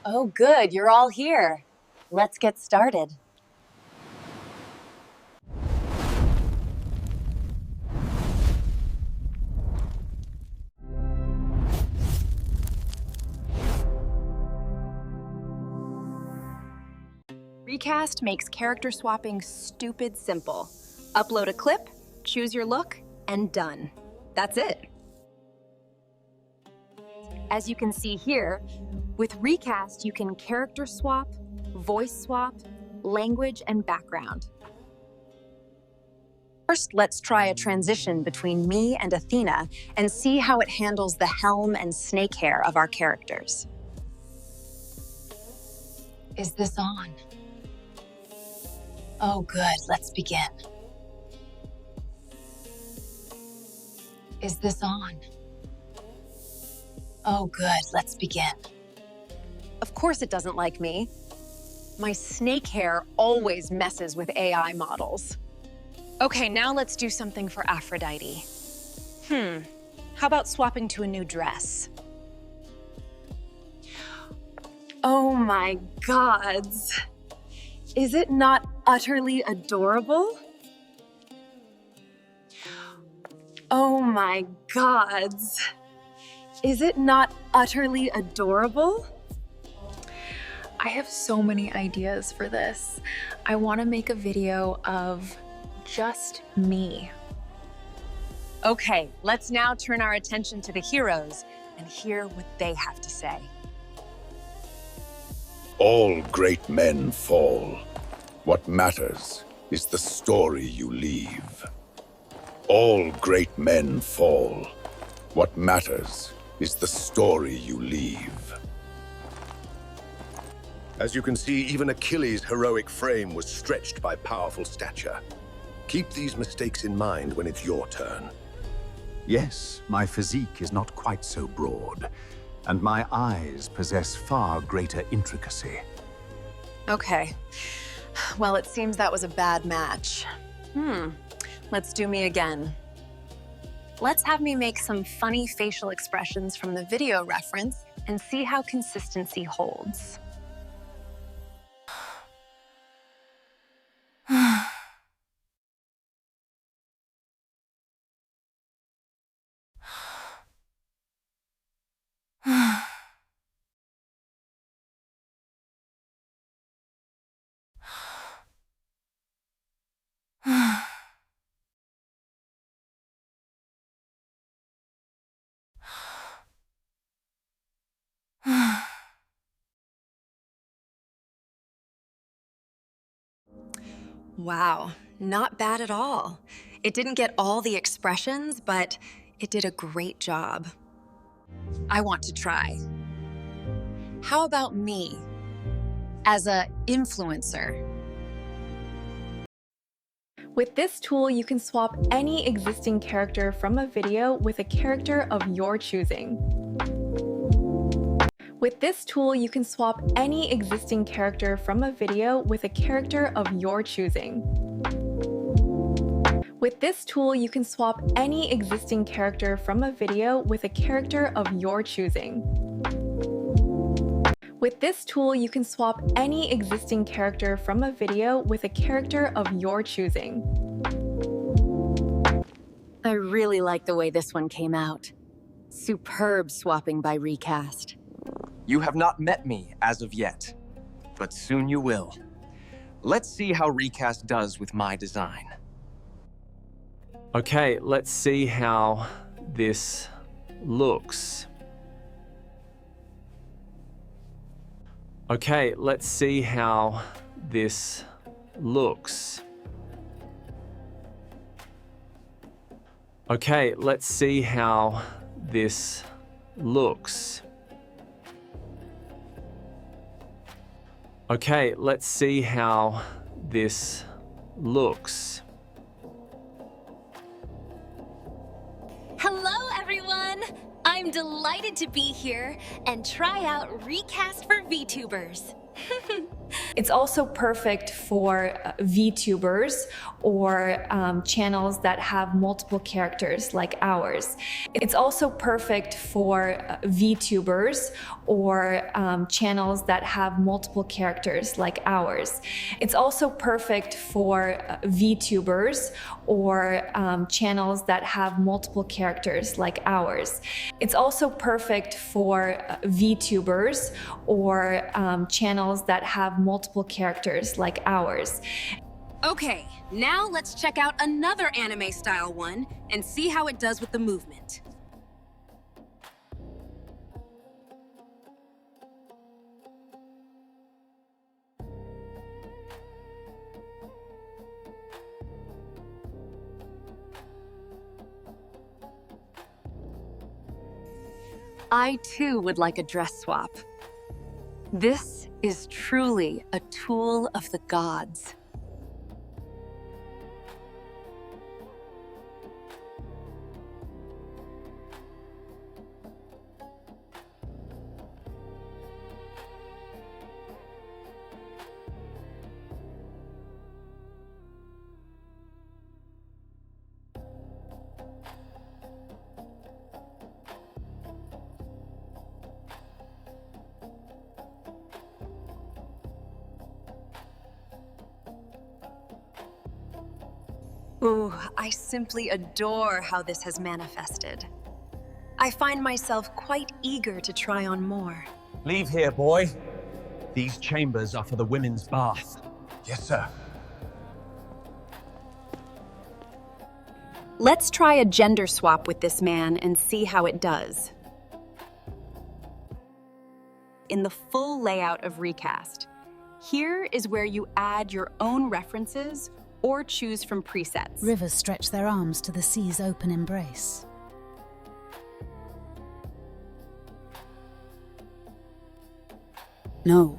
Oh, good, you're all here. Let's get started. Recast makes character swapping stupid simple. Upload a clip, choose your look, and done. That's it. As you can see here, with Recast, you can character swap, voice swap, language, and background. First, let's try a transition between me and Athena and see how it handles the helm and snake hair of our characters. Is this on? Oh, good, let's begin. Is this on? Oh, good, let's begin. Of course it doesn't like me. My snake hair always messes with AI models. Okay, now let's do something for Aphrodite. How about swapping to a new dress? Oh my gods. Is it not utterly adorable? Oh my gods. Is it not utterly adorable? I have so many ideas for this. I want to make a video of just me. Okay, let's now turn our attention to the heroes and hear what they have to say. All great men fall. What matters is the story you leave. All great men fall. What matters is the story you leave. As you can see, even Achilles' heroic frame was stretched by powerful stature. Keep these mistakes in mind when it's your turn. Yes, my physique is not quite so broad, and my eyes possess far greater intricacy. Okay, well, it seems that was a bad match. Let's do me again. Let's have me make some funny facial expressions from the video reference and see how consistency holds. Wow, not bad at all. It didn't get all the expressions, but it did a great job. I want to try. How about me as an influencer? With this tool, you can swap any existing character from a video with a character of your choosing. With this tool, you can swap any existing character from a video with a character of your choosing. With this tool, you can swap any existing character from a video with a character of your choosing. With this tool, you can swap any existing character from a video with a character of your choosing. I really like the way this one came out. Superb swapping by Recast. You have not met me as of yet, but soon you will. Let's see how Recast does with my design. Okay, let's see how this looks. Okay, let's see how this looks. Okay, let's see how this looks. Okay, let's see how this looks. Hello, everyone! I'm delighted to be here and try out Recast for VTubers. It's also perfect for VTubers or channels that have multiple characters like ours. It's also perfect for VTubers or channels that have multiple characters like ours. It's also perfect for VTubers or channels that have multiple characters like ours. It's also perfect for VTubers or channels that have multiple characters like ours. Okay, now let's check out another anime style one and see how it does with the movement. I too would like a dress swap. This is truly a tool of the gods. Ooh, I simply adore how this has manifested. I find myself quite eager to try on more. Leave here, boy. These chambers are for the women's bath. Yes, sir. Let's try a gender swap with this man and see how it does. In the full layout of Recast, here is where you add your own references or choose from presets. Rivers stretch their arms to the sea's open embrace. No.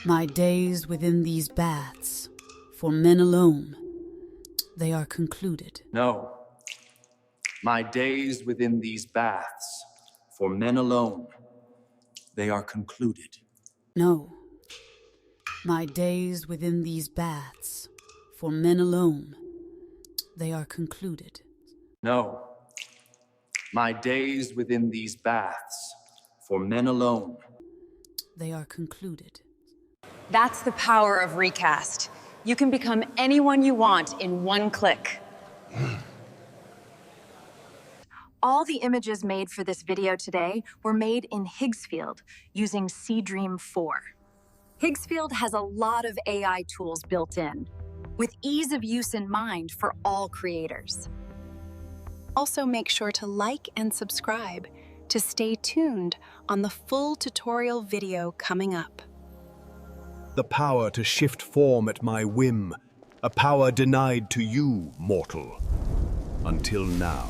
My days within these baths, for men alone, they are concluded. No. My days within these baths, for men alone, they are concluded. No. My days within these baths, for men alone, they are concluded. No. My days within these baths, for men alone, they are concluded. That's the power of Recast. You can become anyone you want in one click. All the images made for this video today were made in Higgsfield using Seedream 4. Higgsfield has a lot of AI tools built in, with ease of use in mind for all creators. Also, make sure to like and subscribe to stay tuned on the full tutorial video coming up. The power to shift form at my whim, a power denied to you, mortal, until now.